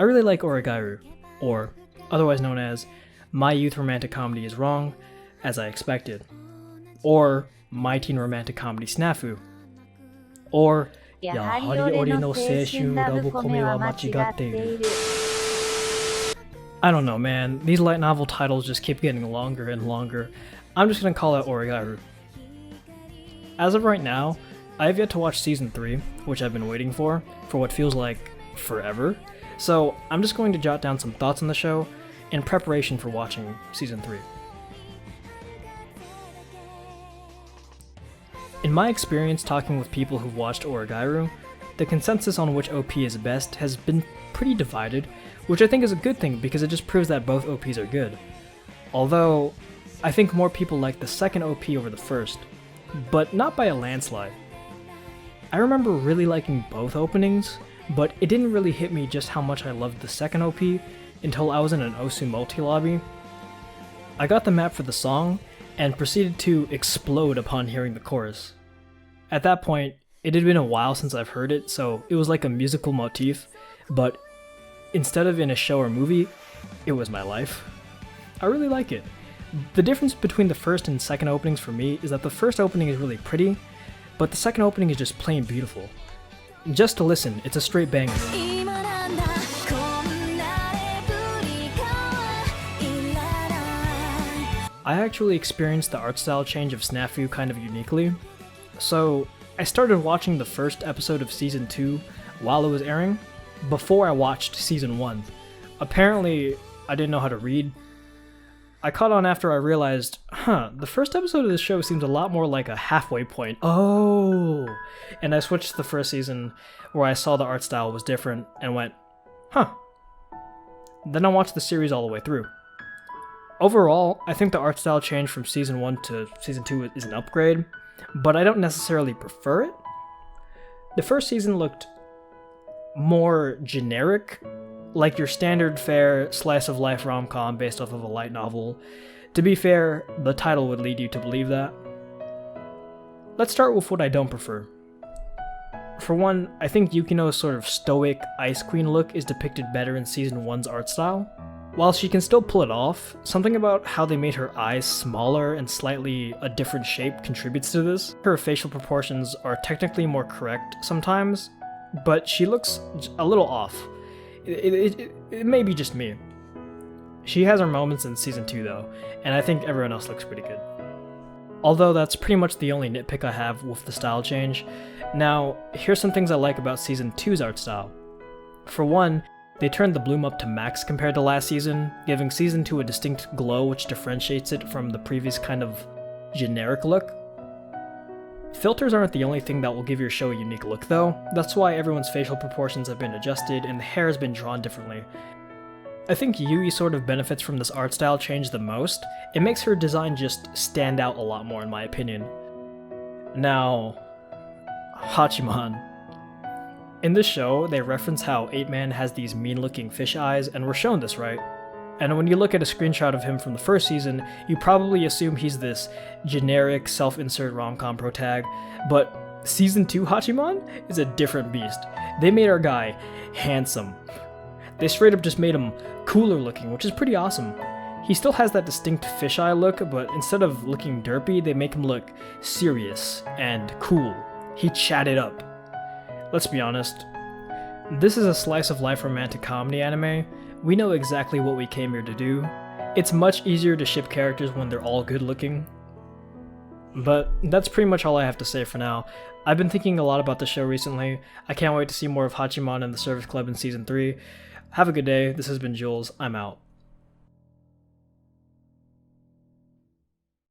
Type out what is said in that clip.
I really like Oregairu, or otherwise known as My Youth Romantic Comedy is Wrong, as I expected, or My Teen Romantic Comedy SNAFU, or やはり俺の青春ラブコメは間違っている。 I don't know, man. These light novel titles just keep getting longer and longer. I'm just gonna call it Oregairu. As of right now, I have yet to watch Season 3, which I've been waiting for what feels like forever. So I'm just going to jot down some thoughts on the show in preparation for watching Season 3. In my experience talking with people who've watched Oregairu, the consensus on which OP is best has been pretty divided, which I think is a good thing because it just proves that both OPs are good. Although, I think more people like the second OP over the first, but not by a landslide. I remember really liking both openings, but it didn't really hit me just how much I loved the second OP until I was in an Osu multi-lobby. I got the map for the song, and proceeded to explode upon hearing the chorus. At that point, it had been a while since I've heard it, so it was like a musical motif, but instead of in a show or movie, it was my life. I really like it. The difference between the first and second openings for me is that the first opening is really pretty, but the second opening is just plain beautiful. Just to listen, it's a straight banger. I actually experienced the art style change of SNAFU kind of uniquely. So, I started watching the first episode of Season 2 while it was airing, before I watched Season 1. Apparently, I didn't know how to read. I caught on after I realized, the first episode of this show seems a lot more like a halfway point. Oh! And I switched to the first season, where I saw the art style was different, and went, Then I watched the series all the way through. Overall, I think the art style change from Season 1 to Season 2 is an upgrade, but I don't necessarily prefer it. The first season looked more generic, like your standard fare slice-of-life rom-com based off of a light novel. To be fair, the title would lead you to believe that. Let's start with what I don't prefer. For one, I think Yukino's sort of stoic Ice Queen look is depicted better in Season 1's art style. While she can still pull it off, something about how they made her eyes smaller and slightly a different shape contributes to this. Her facial proportions are technically more correct sometimes, but she looks a little off. It may be just me. She has her moments in Season 2 though, and I think everyone else looks pretty good. Although that's pretty much the only nitpick I have with the style change. Now, here's some things I like about Season 2's art style. For one, they turned the bloom up to max compared to last season, giving Season 2 a distinct glow which differentiates it from the previous kind of generic look. Filters aren't the only thing that will give your show a unique look though, that's why everyone's facial proportions have been adjusted and the hair has been drawn differently. I think Yui sort of benefits from this art style change the most. It makes her design just stand out a lot more in my opinion. Now, Hachiman. In this show, they reference how 8-Man has these mean-looking fish eyes, and we're shown this, right? And when you look at a screenshot of him from the first season, you probably assume he's this generic self-insert rom-com protag, but Season 2 Hachiman is a different beast. They made our guy handsome. They straight up just made him cooler looking, which is pretty awesome. He still has that distinct fisheye look, but instead of looking derpy, they make him look serious and cool. He chatted up. Let's be honest, this is a slice-of-life romantic comedy anime. We know exactly what we came here to do. It's much easier to ship characters when they're all good-looking. But that's pretty much all I have to say for now. I've been thinking a lot about the show recently. I can't wait to see more of Hachiman and the Service Club in Season 3. Have a good day. This has been Jules. I'm out.